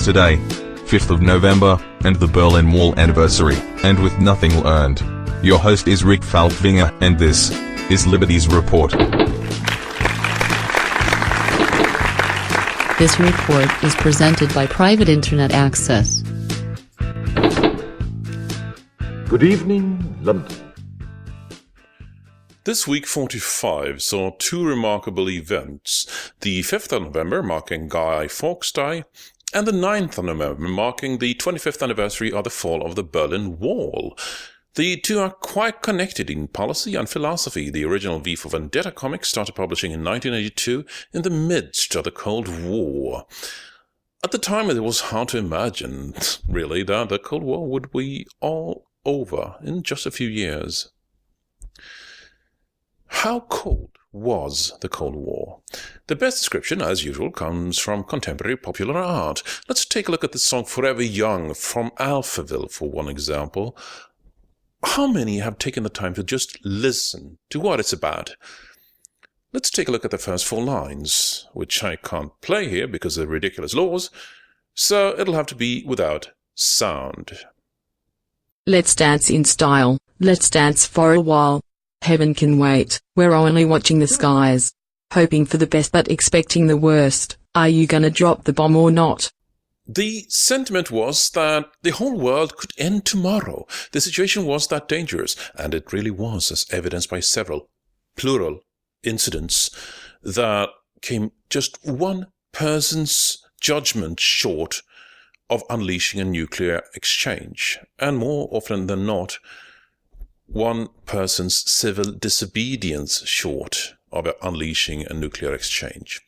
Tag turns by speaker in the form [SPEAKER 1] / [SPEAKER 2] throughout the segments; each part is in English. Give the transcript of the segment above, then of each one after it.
[SPEAKER 1] Today, 5th of November, and the Berlin Wall anniversary, and with nothing learned. Your host is Rick Falkvinger, and this is Liberties Report.
[SPEAKER 2] This report is presented by Private Internet Access.
[SPEAKER 3] Good evening, London.
[SPEAKER 4] This week 45 saw two remarkable events, the 5th of November marking Guy Fawkes Day, and the 9th of November marking the 25th anniversary of the fall of the Berlin Wall. The two are quite connected in policy and philosophy. The original V for Vendetta comic started publishing in 1982 in the midst of the Cold War. At the time it was hard to imagine, really, that the Cold War would be all over in just a few years. How cold was the Cold War? The best description, as usual, comes from contemporary popular art. Let's take a look at the song Forever Young from Alphaville, for one example. How many have taken the time to just listen to what it's about? Let's take a look at the first four lines, which I can't play here because of ridiculous laws, so it'll have to be without sound.
[SPEAKER 5] Let's dance in style, let's dance for a while. Heaven can wait, we're only watching the skies. Hoping for the best but expecting the worst. Are you gonna drop the bomb or not?
[SPEAKER 4] The sentiment was that the whole world could end tomorrow. The situation was that dangerous, and it really was, as evidenced by several, plural, incidents that came just one person's judgment short of unleashing a nuclear exchange, and more often than not, one person's civil disobedience short of unleashing a nuclear exchange.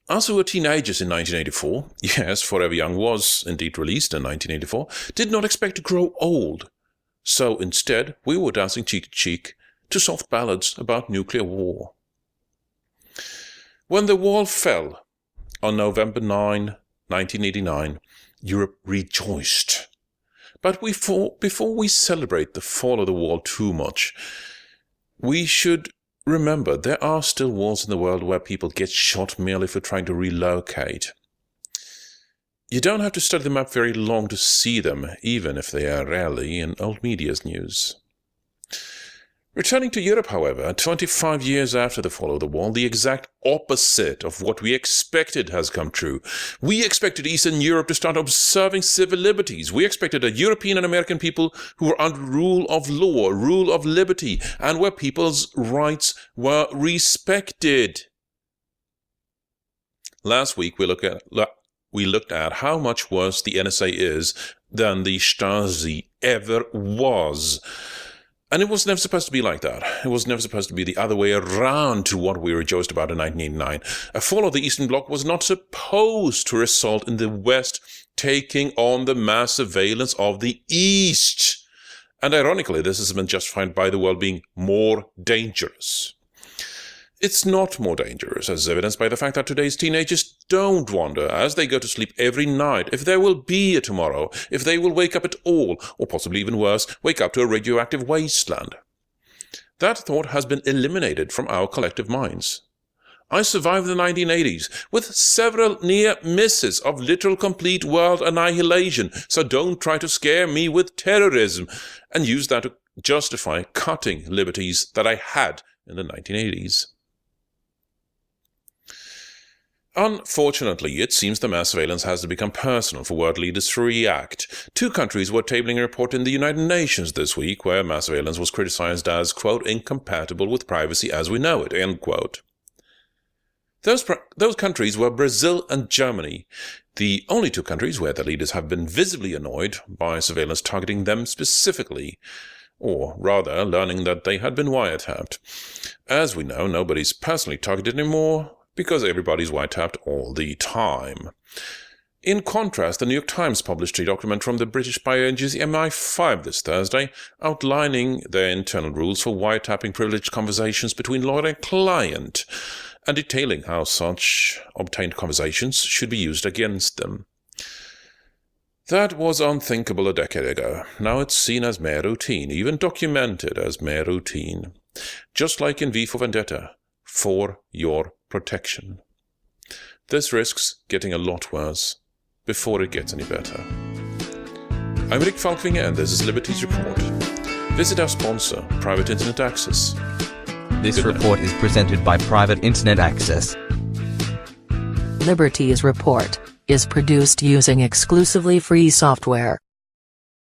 [SPEAKER 4] As we were teenagers in 1984, yes, Forever Young was indeed released in 1984, did not expect to grow old. So instead, we were dancing cheek to cheek to soft ballads about nuclear war. When the wall fell on November 9, 1989, Europe rejoiced. But before we celebrate the fall of the wall too much, we should remember there are still walls in the world where people get shot merely for trying to relocate. You don't have to study the map very long to see them, even if they are rarely in old media's news. Returning to Europe, however, 25 years after the fall of the wall, the exact opposite of what we expected has come true. We expected Eastern Europe to start observing civil liberties. We expected a European and American people who were under rule of law, rule of liberty, and where people's rights were respected. Last week we looked at how much worse the NSA is than the Stasi ever was. And it was never supposed to be like that. It was never supposed to be the other way around to what we rejoiced about in 1989. A fall of the Eastern Bloc was not supposed to result in the West taking on the mass surveillance of the East. And ironically, this has been justified by the world being more dangerous. It's not more dangerous, as evidenced by the fact that today's teenagers don't wonder, as they go to sleep every night, if there will be a tomorrow, if they will wake up at all, or possibly even worse, wake up to a radioactive wasteland. That thought has been eliminated from our collective minds. I survived the 1980s with several near misses of literal complete world annihilation, so don't try to scare me with terrorism and use that to justify cutting liberties that I had in the 1980s. Unfortunately, it seems the mass surveillance has to become personal for world leaders to react. Two countries were tabling a report in the United Nations this week where mass surveillance was criticized as, quote, incompatible with privacy as we know it, end quote. Those countries were Brazil and Germany, the only two countries where the leaders have been visibly annoyed by surveillance targeting them specifically, or rather learning that they had been wiretapped. As we know, nobody's personally targeted anymore, because everybody's wiretapped all the time. In contrast, the New York Times published a document from the British spy agency MI5 this Thursday, outlining their internal rules for wiretapping privileged conversations between lawyer and client, and detailing how such obtained conversations should be used against them. That was unthinkable a decade ago. Now it's seen as mere routine, even documented as mere routine. Just like in V for Vendetta, for your protection. This risks getting a lot worse. before it gets any better. I'm Rick Falkvinger and this is Liberties Report. Visit our sponsor, Private Internet Access.
[SPEAKER 6] This
[SPEAKER 4] Good night.
[SPEAKER 6] report is presented by Private Internet Access.
[SPEAKER 2] Liberties Report is produced using exclusively free software.